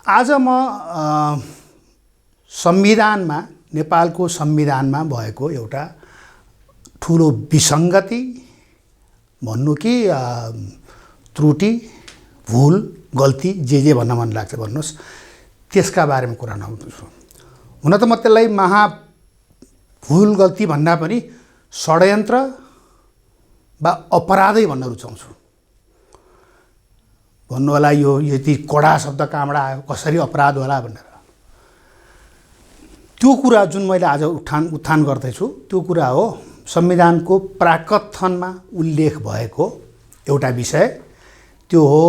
आज म संविधानमा, नेपालको संविधानमा भएको एउटा ठुलो विसङ्गति भन्नु कि त्रुटि, भुल, गल्ती जे भन्न मन लाग्छ भन्नुहोस्, त्यसका बारेमा कुरा नगर्छु। हुन त म त्यसलाई भुल गल्ती भन्दा पनि षड्यन्त्र वा अपराधै भन्न रुचाउँछु। भन्नु होला यो यति कडा शब्द कहाँबाट आयो, कसरी अपराध होला भनेर। त्यो कुरा जुन मैले आज उत्थान गर्दैछु त्यो कुरा हो संविधानको प्राकथनमा उल्लेख भएको एउटा विषय। त्यो हो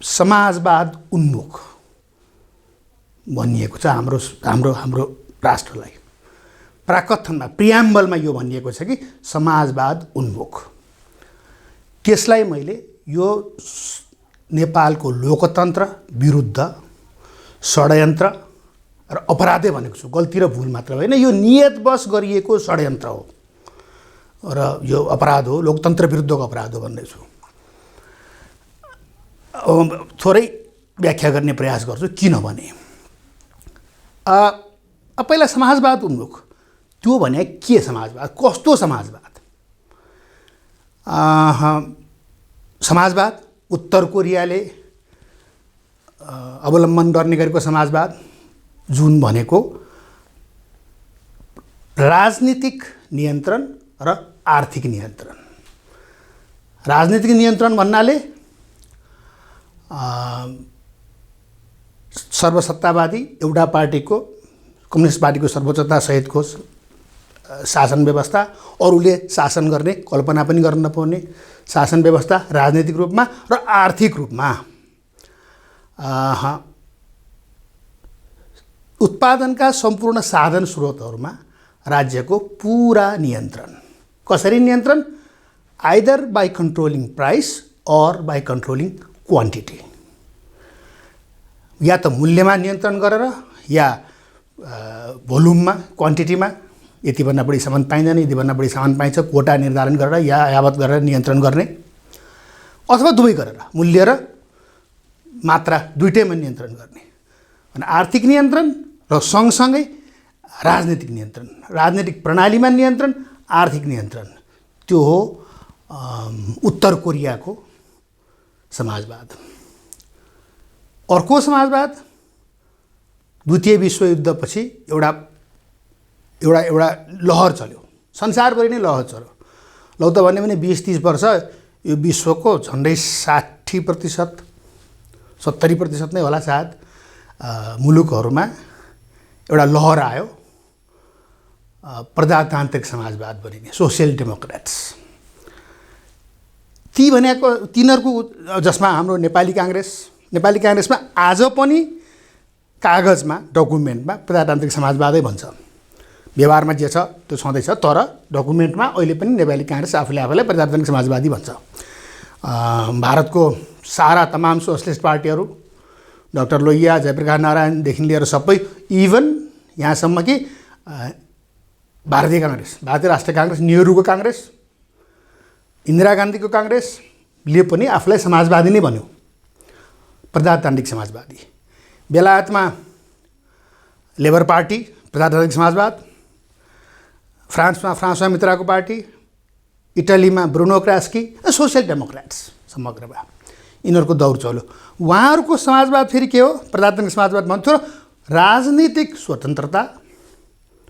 समाजवाद उन्मुख भनिएको छ हाम्रो राष्ट्रलाई। प्राकथनमा, प्रियाम्बलमा यो भनिएको छ कि समाजवाद उन्मुख। त्यसलाई मैले यो नेपालको लोकतन्त्र विरुद्ध षड्यन्त्र र अपराधै भनेको छु। गल्ती र भुल मात्र होइन, यो नियतवश गरिएको षड्यन्त्र हो र यो अपराध हो, लोकतन्त्र विरुद्धको अपराध हो भन्दैछु। थोरै व्याख्या गर्ने प्रयास गर्छु किनभने पहिला समाजवाद उन्मुख त्यो भने के समाजवाद, कस्तो समाजवाद? समाजवाद उत्तर कोरियाले अवलम्बन गर्ने गरेको समाजवाद जुन भनेको राजनीतिक नियन्त्रण र आर्थिक नियन्त्रण। राजनीतिक नियन्त्रण भन्नाले सर्वसत्तावादी एउटा पार्टीको, कम्युनिस्ट पार्टीको सर्वोच्चता सहितको शासन व्यवस्था, अरूले शासन गर्ने कल्पना पनि गर्न नपाउने शासन व्यवस्था राजनीतिक रूपमा र आर्थिक रूपमा। उत्पादनका सम्पूर्ण साधन स्रोतहरूमा राज्यको पुरा नियन्त्रण। कसरी नियन्त्रण? आइदर बाई कन्ट्रोलिङ प्राइस और बाई कन्ट्रोलिङ क्वान्टिटी। या त मूल्यमा नियन्त्रण गरेर या भोल्युममा, क्वान्टिटीमा, यतिभन्दा बढी सामान पाइँदैन, यतिभन्दा बढी सामान पाइन्छ, कोटा निर्धारण गरेर या यावत गरेर नियन्त्रण गर्ने, अथवा दुवै गरेर मूल्य र मात्रा दुईटैमा नियन्त्रण गर्ने। अनि आर्थिक नियन्त्रण र सँगसँगै राजनीतिक नियन्त्रण, राजनीतिक प्रणालीमा नियन्त्रण, आर्थिक नियन्त्रण। त्यो हो उत्तर कोरियाको समाजवाद। अर्को समाजवाद द्वितीय विश्वयुद्धपछि एउटा लहर चल्यो, संसारभरि नै लहर चल्यो। लौ त भन्यो भने 20-30 वर्ष यो विश्वको झन्डै 60%, 70% नै होला सायद मुलुकहरूमा एउटा लहर आयो, प्रजातान्त्रिक समाजवाद भनिने, सोसियल डेमोक्रेट्स। ती भनेको तिनीहरूको, जसमा हाम्रो नेपाली काङ्ग्रेसमा आज पनि कागजमा, डकुमेन्टमा प्रजातान्त्रिक समाजवादै भन्छ। व्यवहारमा जे छ त्यो छँदैछ, तर डकुमेन्टमा अहिले पनि नेपाली काङ्ग्रेस आफूलाई प्रजातान्त्रिक समाजवादी भन्छ। भारतको सारा तमाम सोसलिस्ट पार्टीहरू, डाक्टर लोहिया, जयप्रकाश नारायणदेखि लिएर सबै, इभन यहाँसम्म कि भारतीय काङ्ग्रेस, भारतीय राष्ट्रिय काङ्ग्रेस, नेहरूको काङ्ग्रेस, इन्दिरा गान्धीको काङ्ग्रेसले पनि आफूलाई समाजवादी नै भन्यो, प्रजातान्त्रिक समाजवादी। बेलायतमा लेबर पार्टी प्रजातान्त्रिक समाजवाद, फ्रान्समा François मित्राको party, इटलीमा Bruno क्रास्की, social Democrats समग्रमा यिनीहरूको दौर चल्यो। उहाँहरूको समाजवाद फेरि के हो? प्रजातान्त्रिक समाजवाद भन्थ्यो। राजनीतिक स्वतन्त्रता,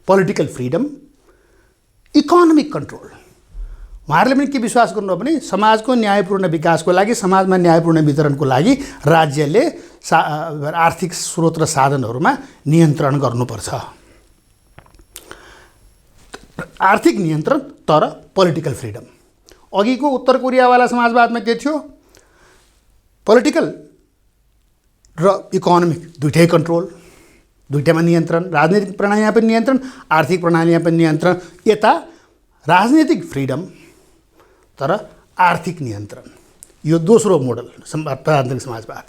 पोलिटिकल फ्रिडम, इकोनोमिक कन्ट्रोल। उहाँहरूले पनि के विश्वास गर्नु भने समाजको न्यायपूर्ण विकासको लागि, समाजमा न्यायपूर्ण वितरणको लागि राज्यले आर्थिक स्रोत र साधनहरूमा नियन्त्रण गर्नुपर्छ। आर्थिक नियन्त्रण तर पोलिटिकल फ्रिडम। अघिको उत्तर कोरियावाला समाजवादमा के थियो? पोलिटिकल र इकोनोमिक दुईटै कन्ट्रोल, दुईटैमा नियन्त्रण, राजनीतिक प्रणालीमा पनि नियन्त्रण, आर्थिक प्रणालीमा पनि नियन्त्रण। यता राजनीतिक फ्रिडम तर आर्थिक नियन्त्रण। यो दोस्रो मोडल प्रजातान्त्रिक समाजवाद।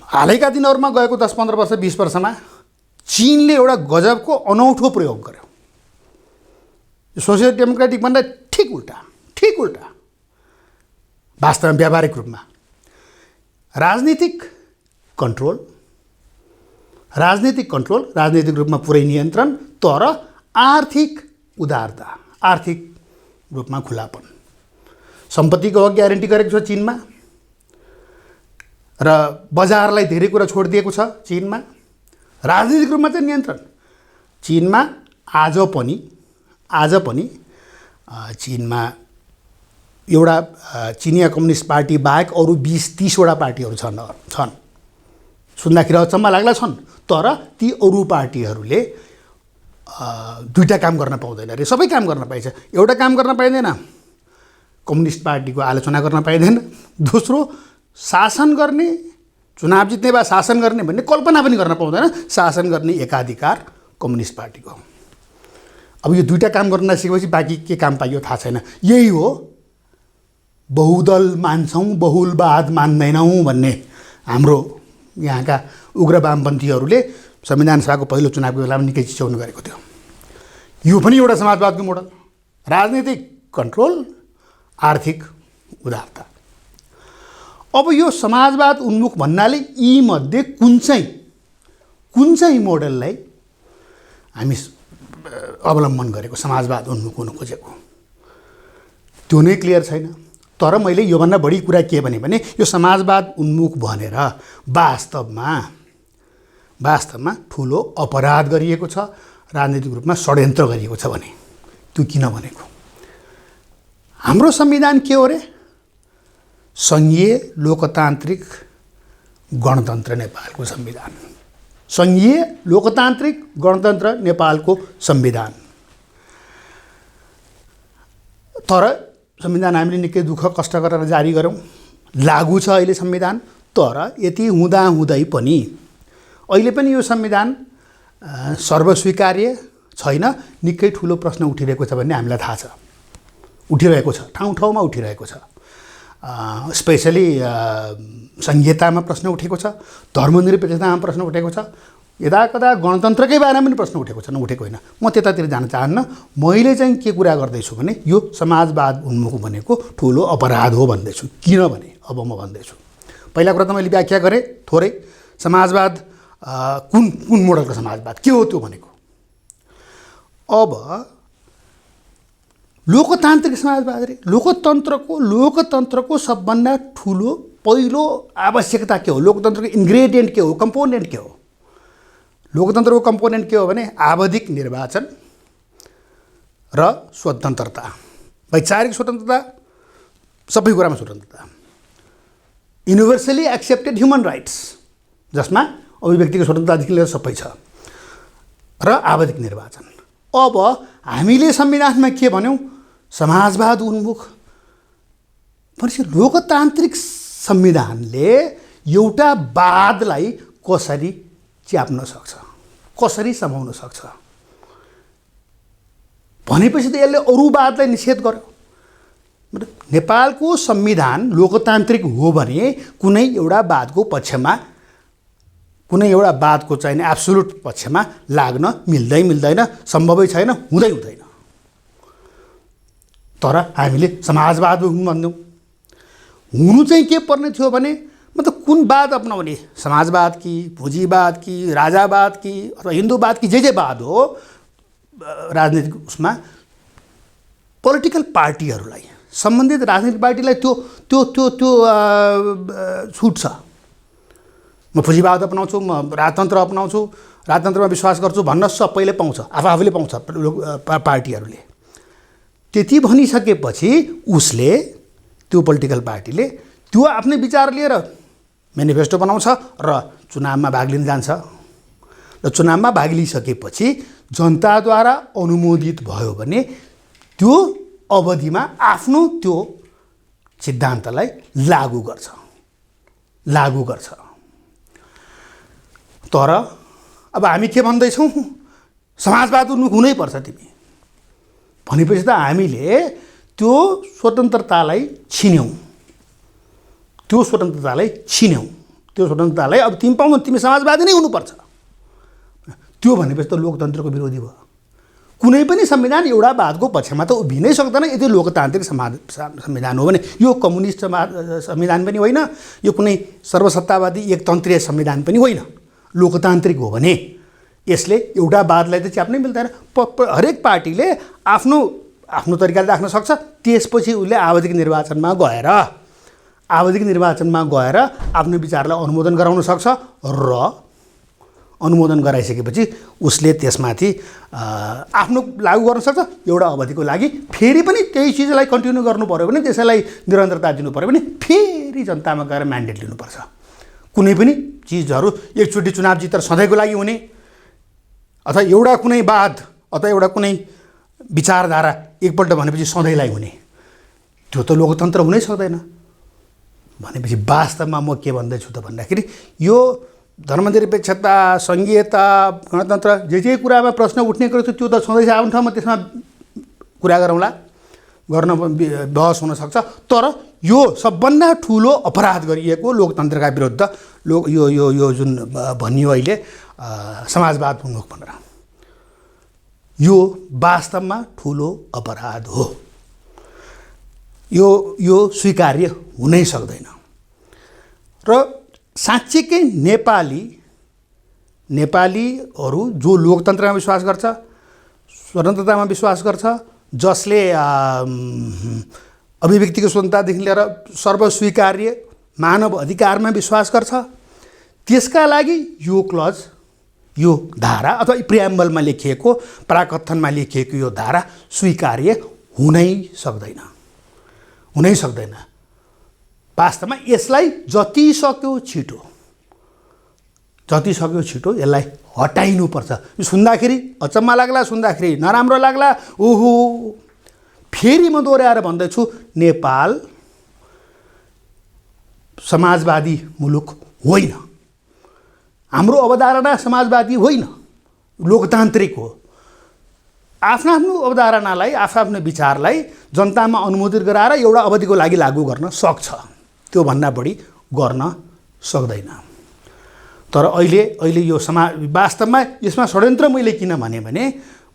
हालैका दिनहरूमा गएको 10-15 वर्ष, 20 वर्षमा चीनले एउटा गजबको अनौठो प्रयोग गर्यो। सोसियल डेमोक्रेटिक भन्दा ठिक उल्टा वास्तवमा व्यावहारिक रूपमा राजनीतिक कन्ट्रोल, राजनीतिक रूपमा पुरै नियन्त्रण, तर आर्थिक उदारता, आर्थिक रूपमा खुलापन। सम्पत्तिको हक ग्यारेन्टी गरेको छ चीनमा र बजारलाई धेरै कुरा छोडिदिएको छ चीनमा। राजनीतिक रूपमा चाहिँ नियन्त्रण चीनमा आज पनि चीनमा एउटा चिनिया कम्युनिस्ट पार्टी बाहेक अरू 20-30 वटा पार्टीहरू छन्। सुन्दाखेरि अचम्म लाग्ला छन्, तर ती अरू पार्टीहरूले दुईटा काम गर्न पाउँदैन रे। सबै काम गर्न पाइन्छ, एउटा काम गर्न पाइँदैन, कम्युनिस्ट पार्टीको आलोचना गर्न पाइँदैन। दोस्रो, शासन गर्ने, चुनाव जित्ने वा शासन गर्ने भन्ने कल्पना पनि गर्न पाउँदैन। शासन गर्ने एकाधिकार कम्युनिस्ट पार्टीको। अब यो दुईटा काम गर्न नसिकेपछि बाँकी के काम पाइयो थाहा छैन। यही हो बहुदल मान्छौँ, बहुलवाद मान्दैनौँ भन्ने हाम्रो यहाँका उग्र वामपन्थीहरूले संविधान सभाको पहिलो चुनावको बेलामा निकै चिच्याउनु गरेको थियो। यो पनि एउटा समाजवादको मोडल, राजनीतिक कन्ट्रोल, आर्थिक उदारता। अब यो समाजवाद उन्मुख भन्नाले यी मध्ये कुन चाहिँ मोडललाई हामी अवलम्बन गरेको समाजवाद उन्मुख हुन खोजेको त्यो नै क्लियर छैन। तर मैले योभन्दा बढी कुरा के भने यो समाजवाद उन्मुख भनेर वास्तवमा ठुलो अपराध गरिएको छ, राजनीतिक रूपमा षड्यन्त्र गरिएको छ भने त्यो किन भनेको? हाम्रो संविधान के हो रे? सङ्घीय लोकतान्त्रिक गणतन्त्र नेपालको संविधान। सङ्घीय लोकतान्त्रिक गणतन्त्र नेपालको संविधान। तर संविधान हामीले निकै दुःख कष्ट गरेर जारी गऱ्यौँ, लागू छ अहिले संविधान। तर यति हुँदाहुँदै पनि अहिले पनि यो संविधान सर्वस्वीकार्य छैन। निकै ठुलो प्रश्न उठिरहेको छ भन्ने हामीलाई थाहा छ, उठिरहेको छ, ठाउँ ठाउँमा उठिरहेको छ। स्पेसली संहितामा प्रश्न उठेको छ, धर्मनिरपेक्षतामा प्रश्न उठेको छ, यदाकदा गणतन्त्रकै बारेमा पनि प्रश्न उठेको छ, नउठेको होइन। म त्यतातिर जान चाहन्न। मैले चाहिँ के कुरा गर्दैछु भने यो समाजवाद उन्मुख भनेको ठुलो अपराध हो भन्दैछु। किनभने अब म भन्दैछु, पहिला कुरा त मैले व्याख्या गरेँ थोरै। समाजवाद कुन मोडलको समाजवाद के हो त्यो भनेको। अब लोकतान्त्रिक समाजवाद रे, लोकतन्त्रको सबभन्दा ठुलो पहिलो आवश्यकता के हो? लोकतन्त्रको इन्ग्रेडियन्ट के हो? कम्पोनेन्ट के हो? लोकतन्त्रको कम्पोनेन्ट के हो भने आवधिक निर्वाचन र स्वतन्त्रता, वैचारिक स्वतन्त्रता, सबै कुरामा स्वतन्त्रता, युनिभर्सली एक्सेप्टेड ह्युमन राइट्स जसमा अभिव्यक्तिको स्वतन्त्रतादेखि लिएर सबै छ, र आवधिक निर्वाचन। अब हामीले संविधानमा के भन्यौँ? समाजवाद उन्मुख। भनेपछि लोकतान्त्रिक संविधानले एउटा वादलाई कसरी च्याप्न सक्छ, कसरी समाउन सक्छ भनेपछि त यसले अरू वादलाई निषेध गर्यो। नेपालको संविधान लोकतान्त्रिक हो भने कुनै एउटा वादको पक्षमा, कुनै एउटा वादको चाहिने एब्सोल्युट पक्षमा लाग्न मिल्दैन, सम्भवै छैन, हुँदैन। तर हामीले समाजवाद भन्यौँ। हुनु चाहिँ के पर्ने थियो भने मतलब कुन वाद अपनाउने? समाजवाद कि, पुँजीवाद कि, राजावाद कि, अथवा हिन्दूवाद कि, जे वाद हो राजनीतिक उसमा पोलिटिकल पार्टीहरूलाई, सम्बन्धित राजनीतिक पार्टीलाई त्यो त्यो त्यो त्यो छुट छ। म पुँजीवाद अपनाउँछु, म राजतन्त्र अपनाउँछु, राजतन्त्रमा विश्वास गर्छु भन्न सबैले पाउँछ, आफूले पाउँछ पार्टीहरूले। त्यति भनिसकेपछि उसले, त्यो पोलिटिकल पार्टीले त्यो आफ्नै विचार लिएर मेनिफेस्टो बनाउँछ र चुनावमा भाग लिन जान्छ। र चुनावमा भाग लिइसकेपछि जनताद्वारा अनुमोदित भयो भने त्यो अवधिमा आफ्नो त्यो सिद्धान्तलाई लागू गर्छ। तर अब हामी के भन्दैछौँ? समाजवाद उन्मुख हुनैपर्छ तिमी भनेपछि त हामीले त्यो स्वतन्त्रतालाई छिन्यौँ। त्यो स्वतन्त्रतालाई अब तिमी पाउनु, तिमी समाजवादी नै हुनुपर्छ। त्यो भनेपछि त लोकतन्त्रको विरोधी भयो। कुनै पनि संविधान एउटा वादको पक्षमा त उभिनै सक्दैन। यदि लोकतान्त्रिक संविधान हो भने यो कम्युनिस्ट संविधान पनि होइन, यो कुनै सर्वसत्तावादी एकतन्त्रीय संविधान पनि होइन। लोकतान्त्रिक हो भने यसले एउटा वादलाई त च्याप्नै मिल्दैन। हरेक पार्टीले आफ्नो आफ्नो तरिकाले राख्न सक्छ। त्यसपछि उसले आवधिक निर्वाचनमा गएर आफ्नो विचारलाई अनुमोदन गराउन सक्छ र अनुमोदन गराइसकेपछि उसले त्यसमाथि आफ्नो लागू गर्न सक्छ एउटा अवधिको लागि। फेरि पनि त्यही चिजलाई कन्टिन्यू गर्नु पर्यो भने, त्यसैलाई निरन्तरता दिनु पर्यो भने फेरि जनतामा गएर म्यान्डेट लिनुपर्छ। कुनै पनि चिजहरू एकचोटि चुनाव जितेर सधैँको लागि हुने अथवा एउटा कुनै वाद अथवा एउटा कुनै विचारधारा एकपल्ट भनेपछि सधैँलाई हुने, त्यो त लोकतन्त्र हुनै सक्दैन। भनेपछि वास्तवमा म के भन्दैछु त भन्दाखेरि यो धर्मनिरपेक्षता, सङ्घीयता, गणतन्त्र जे कुरामा प्रश्न उठ्ने कुरो थियो त्यो त छँदैछ आफ्नो ठाउँमा, त्यसमा कुरा गरौँला, गर्न बहस हुनसक्छ। तर यो सबभन्दा ठुलो अपराध गरिएको लोकतन्त्रका विरुद्ध यो जुन भनियो अहिले समाजवाद उन्मुख भनेर, यो वास्तवमा ठुलो अपराध हो। यो स्वीकार्य हुनै सक्दैन। र साँच्चीकै नेपालीहरू जो लोकतन्त्रमा विश्वास गर्छ, स्वतन्त्रतामा विश्वास गर्छ, जसले अभिव्यक्तिको स्वतन्त्रतादेखि लिएर सर्वस्वीकार्य मानव अधिकारमा विश्वास गर्छ, त्यसका लागि यो क्लज, यो धारा अथवा प्रियाम्बलमा लेखिएको, प्राकथनमा लेखिएको यो धारा स्वीकार्य हुनै सक्दैन। वास्तवमा यसलाई जति सक्यो छिटो यसलाई हटाइनुपर्छ। यो सुन्दाखेरि अचम्म लाग्ला, सुन्दाखेरि नराम्रो लाग्ला, ओहो। फेरि म दोहोऱ्याएर भन्दैछु, नेपाल समाजवादी मुलुक होइन। हाम्रो अवधारणा समाजवादी होइन, लोकतान्त्रिक हो। आफ्नो अवधारणालाई, आफ्नो विचारलाई जनतामा अनुमोदित गराएर एउटा अवधिको लागि लागू गर्न सक्छ, त्योभन्दा बढी गर्न सक्दैन। तर अहिले यो वास्तवमा यसमा षड्यन्त्र मैले किन भने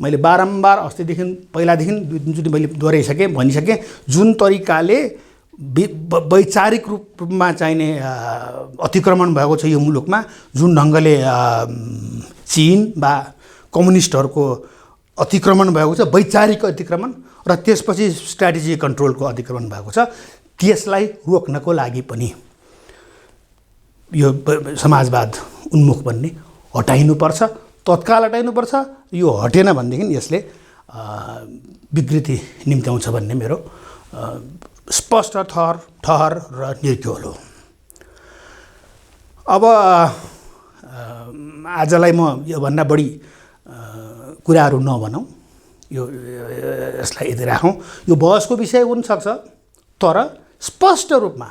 मैले बारम्बार अस्तिदेखि पहिलादेखि दुईचोटि मैले दोहोऱ्याइसकेँ, भनिसकेँ, जुन तरिकाले वैचारिक रूपमा चाहिने अतिक्रमण भएको छ यो मुलुकमा, जुन ढङ्गले चीन वा कम्युनिस्टहरूको अतिक्रमण भएको छ, वैचारिक अतिक्रमण, र त्यसपछि स्ट्राटेजिक कन्ट्रोलको अतिक्रमण भएको छ, त्यसलाई रोक्नको लागि पनि यो समाजवाद उन्मुख भन्ने हटाइनुपर्छ, तत्काल हटाइनुपर्छ। यो हटेन भनेदेखि यसले विकृति निम्त्याउँछ भन्ने मेरो स्पष्ट ठहर र निर्क्योल हो। अब आजलाई म योभन्दा बढी कुराहरू नभनौँ, यसलाई यदि राखौँ। यो बहसको विषय हुनसक्छ, तर स्पष्ट रूपमा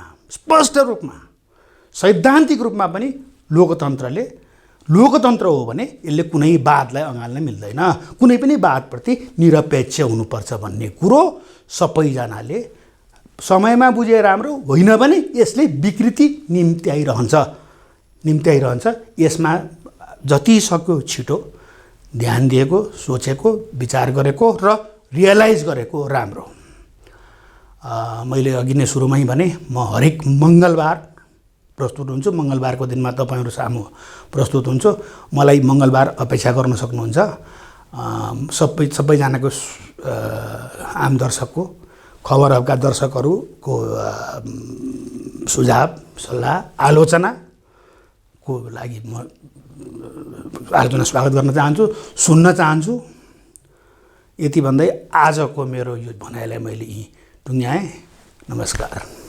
सैद्धान्तिक रूपमा पनि लोकतन्त्र हो भने यसले कुनै वादलाई अँगाल्न मिल्दैन। कुनै पनि वादप्रति निरपेक्ष हुनुपर्छ भन्ने कुरो सबैजनाले समयमा बुझे राम्रो, होइन भने यसले विकृति निम्त्याइरहन्छ। यसमा जति सक्यो छिटो ध्यान दिएको, सोचेको, विचार गरेको र रियलाइज गरेको राम्रो। मैले अघि नै सुरुमै भने म हरेक मङ्गलबार प्रस्तुत हुन्छु, मङ्गलबारको दिनमा तपाईँहरू सामु प्रस्तुत हुन्छु। मलाई मङ्गलबार अपेक्षा गर्न सक्नुहुन्छ। सबैजनाको आम दर्शकको, खबर हबका दर्शकहरूको सुझाव, सल्लाह, आलोचनाको लागि म स्वागत गर्न चाहन्छु, सुन्न चाहन्छु। यति भन्दै आजको मेरो यो भनाइलाई मैले यहीँ टुङ्ग्याएँ। नमस्कार।